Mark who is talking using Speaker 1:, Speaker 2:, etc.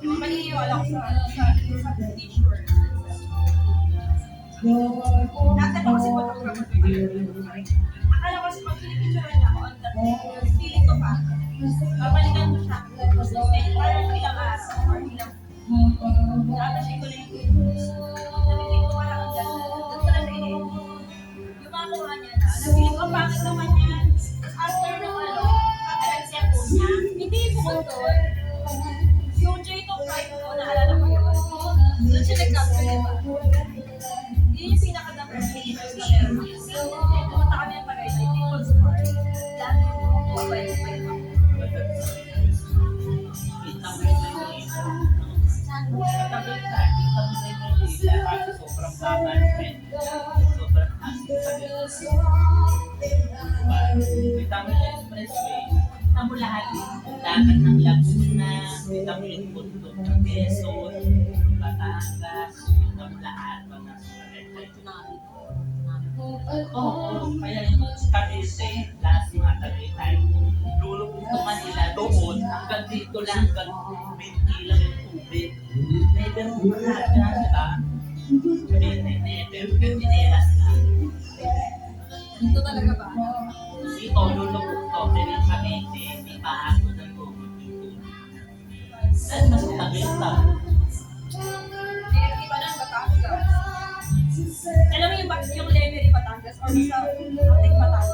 Speaker 1: Maniniwala ko sa t-shirt. Dati pa kasi photographer ko yun. Akala ko kasi pag pinipicturean niya ako on that feeling ko pa. Babalikan ko siya. Parang ilang araw or ilang nakatasin ko na yung nabibig ko parang ang ganda. Doon ko na siya iniisip. Yung mga kuha niya na, nabiling ko pangit naman yan. After nung kakalan siya po niya, hindi bukod doon. Yung J2 Pride ko, naalala ko yun. Doon siya nag-capture, diba? Yun yung pinaka-number 3 sa meron. Pumunta kami ng Tagaytay, People's Park. Dami yung mobile pa yun.
Speaker 2: Sobrang baba sobrang asik kita mo yung expressway, kita mo lahat dagat ng Laguna, kita mo yung bundok ng Quezon, Batangas, kita mo lahat pag nasa Tagaytay. Oo, kaya yung Cavite, last mga Tagaytay, lulubog ko Manila doon, hanggang dito lang, hanggang 20 lang yung tubig. Never mo malaga, diba? Never, pinelas na.
Speaker 1: Ito talaga ba?
Speaker 2: Dito, lulubog to, pero yung Cavite, may bahas mo ng tubig dito. Dahil mas tagal pa.
Speaker 1: Iba na ang Batangas. Alam mo yung Lemery Batangas or sa ating Batangas?